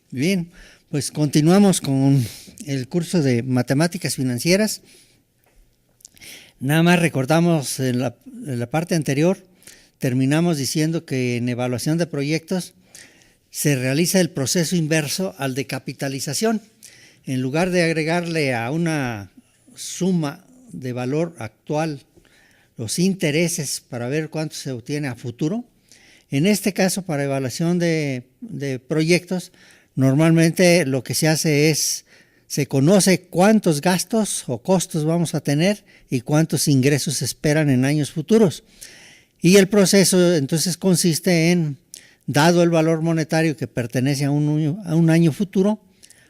Bien, pues continuamos con el curso de matemáticas financieras. Nada más recordamos en la parte anterior, terminamos diciendo que en evaluación de proyectos se realiza el proceso inverso al de capitalización. En lugar de agregarle a una suma de valor actual los intereses para ver cuánto se obtiene a futuro, en este caso para evaluación de proyectos, normalmente lo que se hace es, se conoce cuántos gastos o costos vamos a tener y cuántos ingresos se esperan en años futuros. Y el proceso entonces consiste en, dado el valor monetario que pertenece a un año futuro,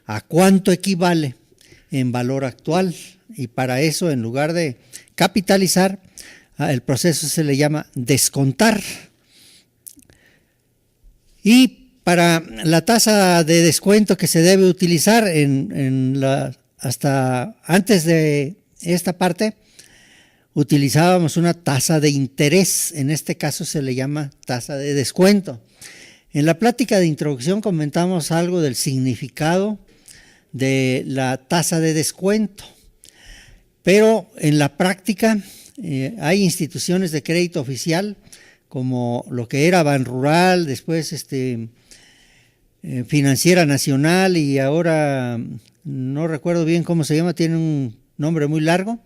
a cuánto equivale en valor actual. Y para eso, en lugar de capitalizar, el proceso se le llama descontar. Y para la tasa de descuento que se debe utilizar hasta antes de esta parte, utilizábamos una tasa de interés. En este caso se le llama tasa de descuento. En la plática de introducción comentamos algo del significado de la tasa de descuento, pero en la práctica hay instituciones de crédito oficial como lo que era Banrural, después Financiera Nacional y ahora no recuerdo bien cómo se llama, tiene un nombre muy largo.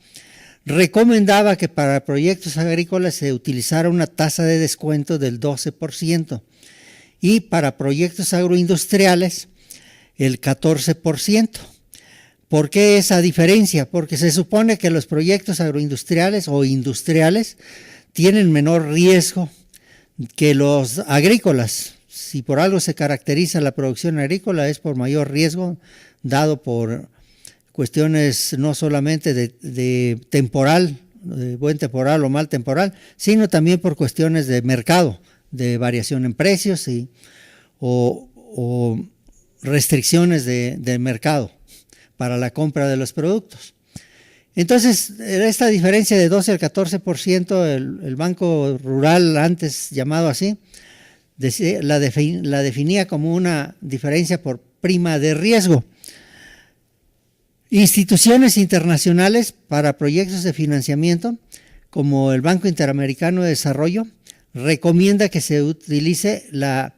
Recomendaba que para proyectos agrícolas se utilizara una tasa de descuento del 12% y para proyectos agroindustriales el 14%. ¿Por qué esa diferencia? Porque se supone que los proyectos agroindustriales o industriales tienen menor riesgo que los agrícolas. Si por algo se caracteriza la producción agrícola es por mayor riesgo, dado por cuestiones no solamente de temporal, de buen temporal o mal temporal, sino también por cuestiones de mercado, de variación en precios o restricciones de mercado para la compra de los productos. Entonces, esta diferencia de 12 al 14%, el Banco Rural, antes llamado así, la definía como una diferencia por prima de riesgo. Instituciones internacionales para proyectos de financiamiento, como el Banco Interamericano de Desarrollo, recomienda que se utilice la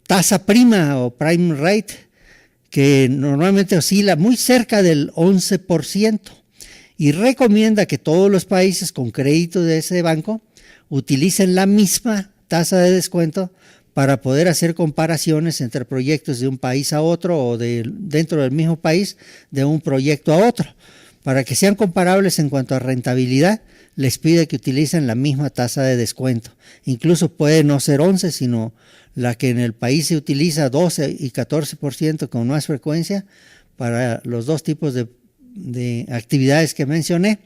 tasa prima o prime rate, que normalmente oscila muy cerca del 11%, y recomienda que todos los países con crédito de ese banco utilicen la misma tasa de descuento para poder hacer comparaciones entre proyectos de un país a otro o dentro del mismo país de un proyecto a otro. Para que sean comparables en cuanto a rentabilidad, les pide que utilicen la misma tasa de descuento. Incluso puede no ser 11, sino la que en el país se utiliza 12 y 14% con más frecuencia para los dos tipos de actividades que mencioné.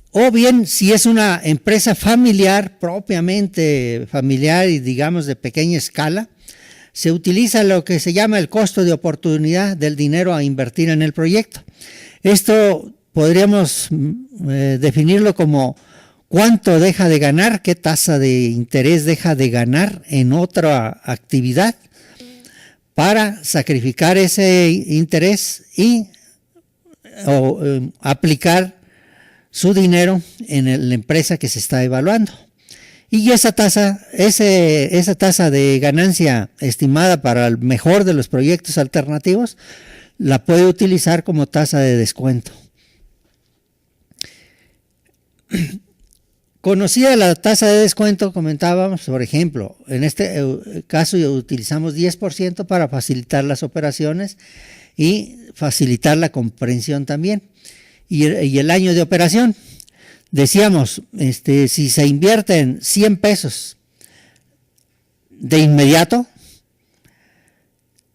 O bien, si es una empresa familiar, propiamente familiar y digamos de pequeña escala, se utiliza lo que se llama el costo de oportunidad del dinero a invertir en el proyecto. Esto podríamos definirlo como cuánto deja de ganar, qué tasa de interés deja de ganar en otra actividad para sacrificar ese interés y aplicar su dinero en la empresa que se está evaluando. Y esa tasa de ganancia estimada para el mejor de los proyectos alternativos la puede utilizar como tasa de descuento. Conocida la tasa de descuento, comentábamos, por ejemplo, en este caso utilizamos 10% para facilitar las operaciones y facilitar la comprensión también. Y el año de operación, decíamos, si se invierten 100 pesos de inmediato,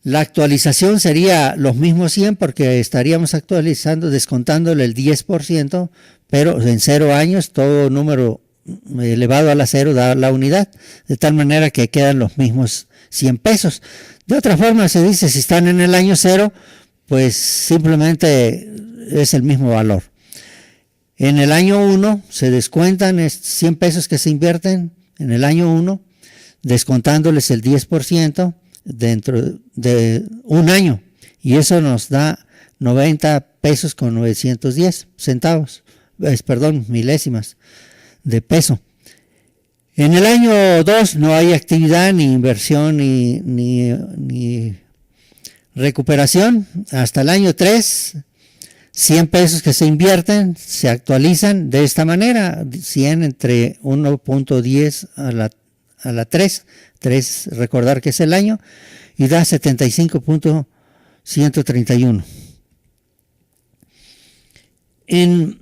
la actualización sería los mismos 100 porque estaríamos actualizando, descontándole el 10%, pero en 0 años todo número elevado a la 0 da la unidad, de tal manera que quedan los mismos 100 pesos. De otra forma se dice, si están en el año 0, pues simplemente es el mismo valor. En el año 1 se descuentan 100 pesos que se invierten en el año 1, descontándoles el 10% dentro de un año, y eso nos da 90 pesos con 910 centavos, milésimas de peso. En el año 2 no hay actividad, ni inversión, ni recuperación. Hasta el año 3, 100 pesos que se invierten se actualizan de esta manera: 100 entre 1.10 a la 3, recordar que es el año, y da 75.131. En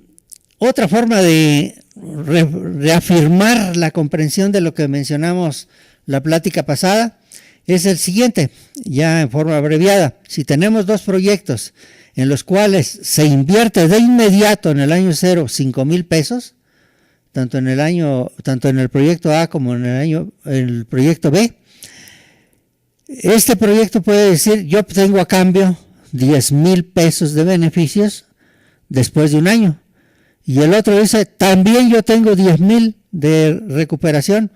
otra forma de reafirmar la comprensión de lo que mencionamos la plática pasada es el siguiente, ya en forma abreviada. Si tenemos dos proyectos en los cuales se invierte de inmediato en el año 0 5,000 pesos, tanto en el proyecto A como en el proyecto B, este proyecto puede decir: yo obtengo a cambio 10,000 pesos de beneficios después de un año. Y el otro dice: también yo tengo 10,000 de recuperación,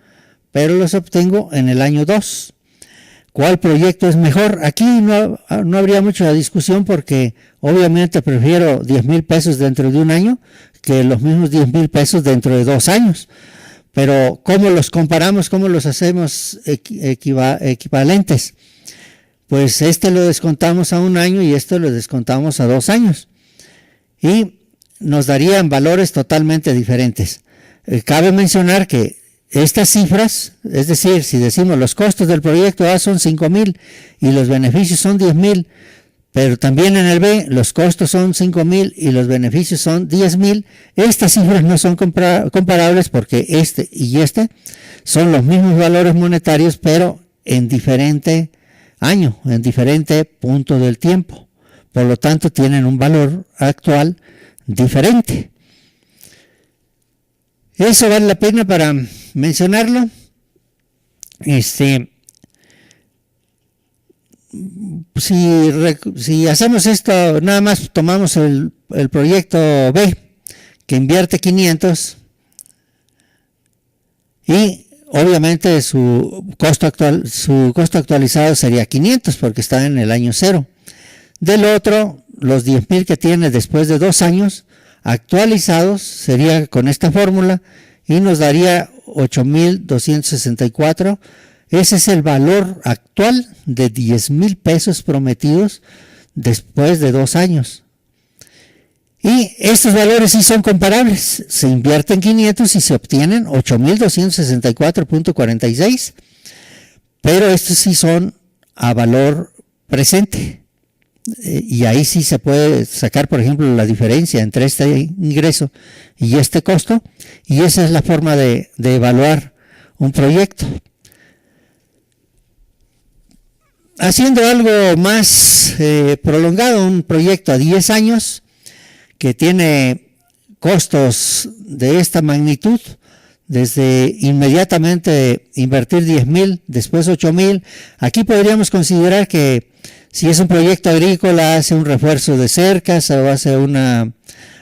pero los obtengo en el año 2. ¿Cuál proyecto es mejor? Aquí no habría mucha discusión, porque obviamente prefiero 10,000 pesos dentro de un año que los mismos 10,000 pesos dentro de 2 años. Pero ¿cómo los comparamos? ¿Cómo los hacemos equivalentes? Pues este lo descontamos a un año y esto lo descontamos a 2 años. Y nos darían valores totalmente diferentes. Cabe mencionar que estas cifras, es decir, si decimos los costos del proyecto A son 5,000 y los beneficios son 10,000, pero también en el B los costos son 5,000 y los beneficios son 10,000, estas cifras no son comparables, porque este y este son los mismos valores monetarios, pero en diferente año, en diferente punto del tiempo. Por lo tanto, tienen un valor actual diferente. Eso vale la pena para mencionarlo. Si hacemos esto, nada más tomamos el proyecto B, que invierte 500, y obviamente su costo actualizado sería 500, porque está en el año 0. Del otro, los 10,000 que tiene después de 2 años actualizados sería con esta fórmula, y nos daría 8,264. Ese es el valor actual de 10,000 pesos prometidos después de 2 años. Y estos valores sí son comparables. Se invierten 500 y se obtienen 8,264.46, pero estos sí son a valor presente. Y ahí sí se puede sacar, por ejemplo, la diferencia entre este ingreso y este costo, y esa es la forma de evaluar un proyecto. Haciendo algo más prolongado, un proyecto a 10 años que tiene costos de esta magnitud, desde inmediatamente invertir 10,000, después 8,000, aquí podríamos considerar que si es un proyecto agrícola, hace un refuerzo de cercas o hace una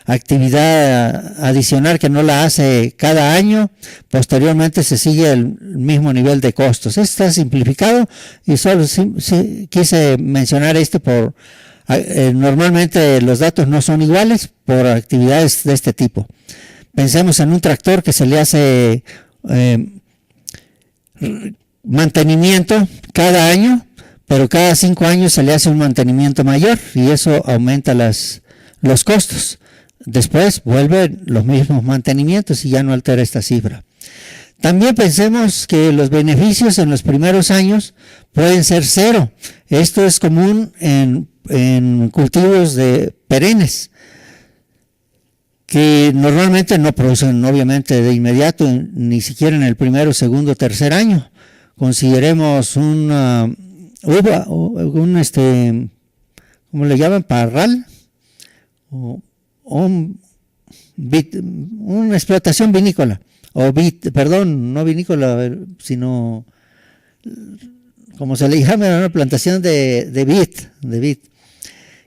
actividad adicional que no la hace cada año, posteriormente se sigue el mismo nivel de costos. Está simplificado y solo quise mencionar normalmente los datos no son iguales por actividades de este tipo. Pensemos en un tractor que se le hace mantenimiento cada año, pero cada 5 años se le hace un mantenimiento mayor, y eso aumenta los costos. Después vuelven los mismos mantenimientos y ya no altera esta cifra. También pensemos que los beneficios en los primeros años pueden ser 0. Esto es común en cultivos de perennes, que normalmente no producen obviamente de inmediato, ni siquiera en el primero, segundo, tercer año. Consideremos una uva, ¿cómo le llaman? Parral, una explotación vinícola, no vinícola, sino como se le llama, una plantación de vid,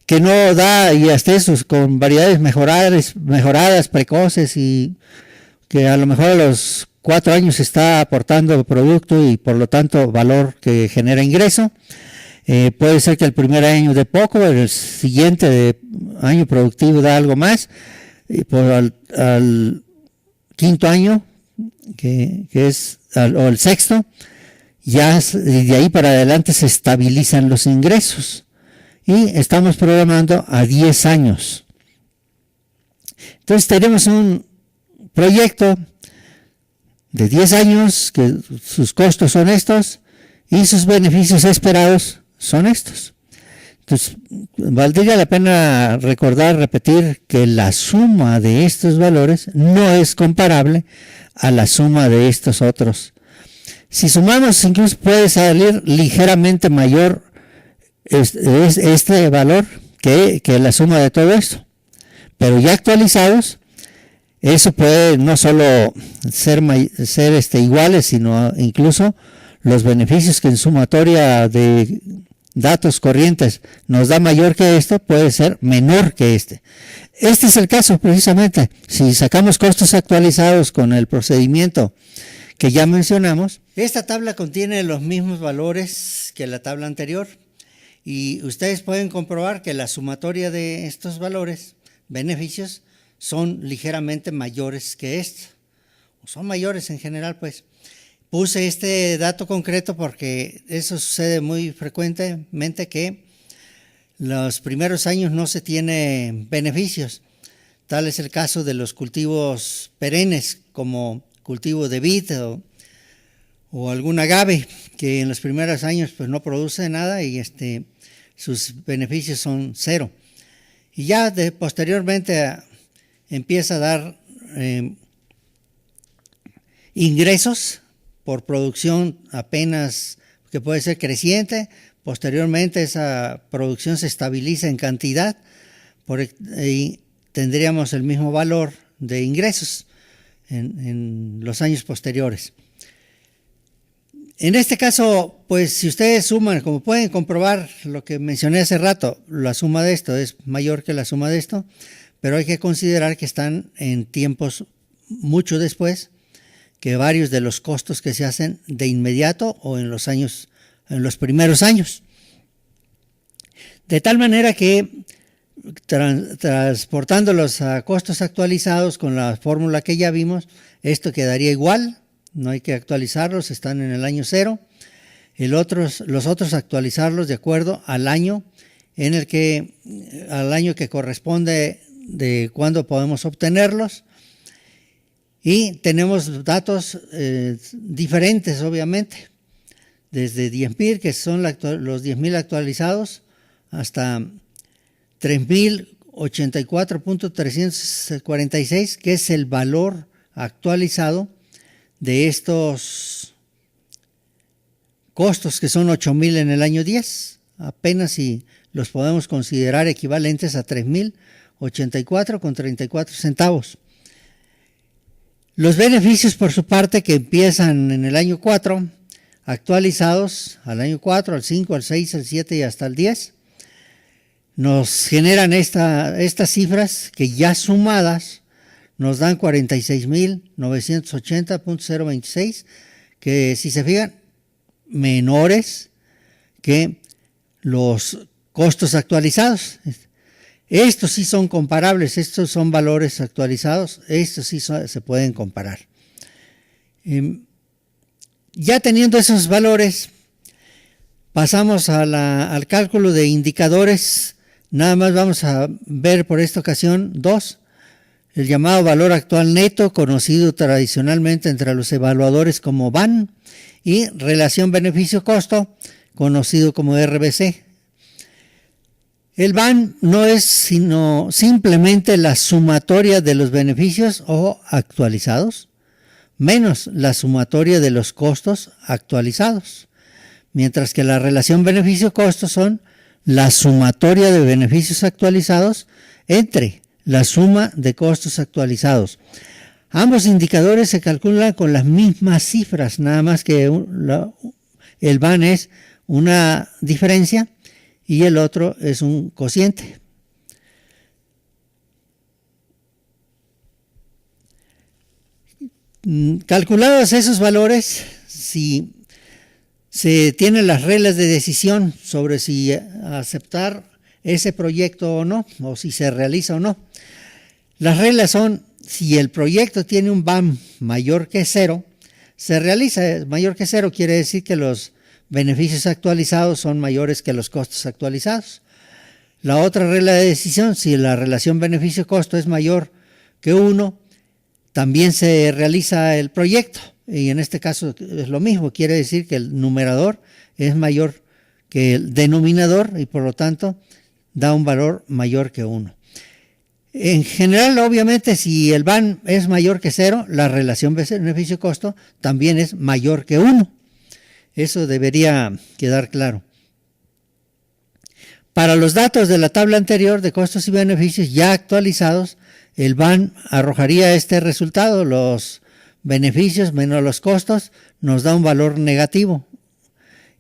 que no da, y hasta esos con variedades mejoradas, precoces, y que a lo mejor a los 4 años está aportando producto y por lo tanto valor que genera ingreso. Puede ser que el primer año dé poco, el siguiente año productivo da algo más, y al quinto año, que es o el sexto, ya de ahí para adelante se estabilizan los ingresos. Y estamos programando a 10 años. Entonces tenemos un proyecto de 10 años que sus costos son estos y sus beneficios esperados son estos. Entonces, valdría la pena repetir que la suma de estos valores no es comparable a la suma de estos otros. Si sumamos, incluso puede salir ligeramente mayor este valor que la suma de todo esto. Pero ya actualizados, eso puede no solo ser iguales, sino incluso los beneficios que en sumatoria de datos corrientes nos da mayor que esto, puede ser menor que este. Este es el caso precisamente. Si sacamos costos actualizados con el procedimiento que ya mencionamos, esta tabla contiene los mismos valores que la tabla anterior y ustedes pueden comprobar que la sumatoria de estos valores, beneficios, son ligeramente mayores que esto. Son mayores en general, pues. Puse este dato concreto porque eso sucede muy frecuentemente, que los primeros años no se tiene beneficios. Tal es el caso de los cultivos perennes, como cultivo de vid o algún agave, que en los primeros años pues no produce nada y sus beneficios son cero. Y ya posteriormente empieza a dar ingresos por producción apenas, que puede ser creciente. Posteriormente esa producción se estabiliza en cantidad y tendríamos el mismo valor de ingresos en los años posteriores. En este caso, pues si ustedes suman, como pueden comprobar lo que mencioné hace rato, la suma de esto es mayor que la suma de esto, pero hay que considerar que están en tiempos mucho después que varios de los costos que se hacen de inmediato o en los primeros años. De tal manera que transportándolos a costos actualizados con la fórmula que ya vimos, esto quedaría igual, no hay que actualizarlos, están en el año cero. Los otros actualizarlos de acuerdo al año al año que corresponde de cuándo podemos obtenerlos. Y tenemos datos diferentes, obviamente, desde 10,000, que son los 10,000 actualizados, hasta 3,084,346, que es el valor actualizado de estos costos, que son 8,000 en el año 10, apenas si los podemos considerar equivalentes a 3,084,34 centavos. Los beneficios, por su parte, que empiezan en el año 4, actualizados al año 4, al 5, al 6, al 7 y hasta el 10, nos generan estas cifras que ya sumadas nos dan 46,980,026, que si se fijan, menores que los costos actualizados. Estos sí son comparables, estos son valores actualizados, estos sí se pueden comparar. Ya teniendo esos valores, pasamos al cálculo de indicadores. Nada más vamos a ver por esta ocasión dos: el llamado valor actual neto, conocido tradicionalmente entre los evaluadores como VAN, y relación beneficio-costo, conocido como RBC. El VAN no es sino simplemente la sumatoria de los beneficios actualizados menos la sumatoria de los costos actualizados, mientras que la relación beneficio-costo son la sumatoria de beneficios actualizados entre la suma de costos actualizados. Ambos indicadores se calculan con las mismas cifras, nada más que el VAN es una diferencia y el otro es un cociente. Calculados esos valores, si se tienen las reglas de decisión sobre si aceptar ese proyecto o no, o si se realiza o no. Las reglas son, si el proyecto tiene un BAM mayor que 0, se realiza. Mayor que 0 quiere decir que los beneficios actualizados son mayores que los costos actualizados. La otra regla de decisión, si la relación beneficio-costo es mayor que 1, también se realiza el proyecto. Y en este caso es lo mismo, quiere decir que el numerador es mayor que el denominador y por lo tanto da un valor mayor que 1. En general, obviamente, si el BAN es mayor que 0, la relación beneficio-costo también es mayor que 1. Eso debería quedar claro. Para los datos de la tabla anterior de costos y beneficios ya actualizados, el BAN arrojaría este resultado: los beneficios menos los costos nos da un valor negativo.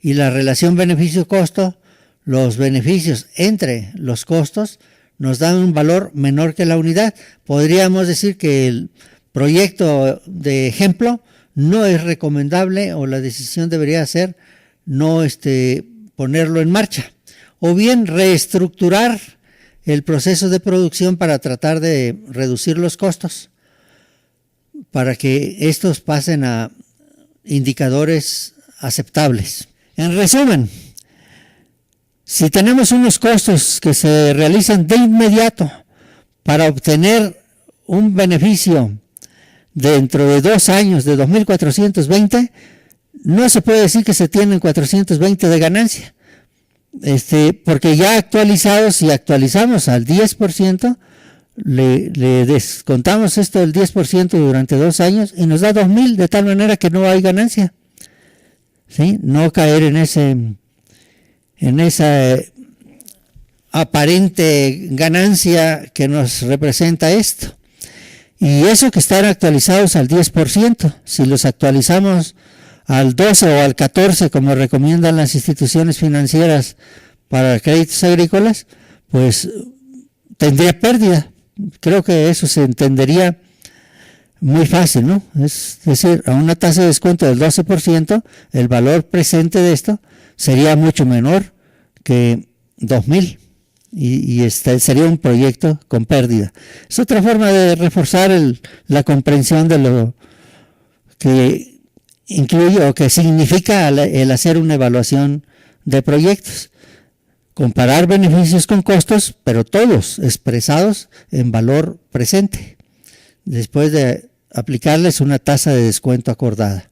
Y la relación beneficio-costo, los beneficios entre los costos, nos dan un valor menor que la unidad. Podríamos decir que el proyecto de ejemplo no es recomendable, o la decisión debería ser no ponerlo en marcha, o bien reestructurar el proceso de producción para tratar de reducir los costos, para que estos pasen a indicadores aceptables. En resumen, si tenemos unos costos que se realizan de inmediato para obtener un beneficio dentro de 2 años de 2.420, no se puede decir que se tienen 420 de ganancia, porque ya actualizados, si actualizamos al 10%, le descontamos esto del 10% durante 2 años y nos da 2.000, de tal manera que no hay ganancia. ¿Sí? No caer en esa aparente ganancia que nos representa esto. Y eso que están actualizados al 10%, si los actualizamos al 12 o al 14, como recomiendan las instituciones financieras para créditos agrícolas, pues tendría pérdida. Creo que eso se entendería muy fácil, ¿no? Es decir, a una tasa de descuento del 12%, el valor presente de esto sería mucho menor que 2.000 y sería un proyecto con pérdida. Es otra forma de reforzar la comprensión de lo que incluye o que significa el hacer una evaluación de proyectos. Comparar beneficios con costos, pero todos expresados en valor presente, después de aplicarles una tasa de descuento acordada.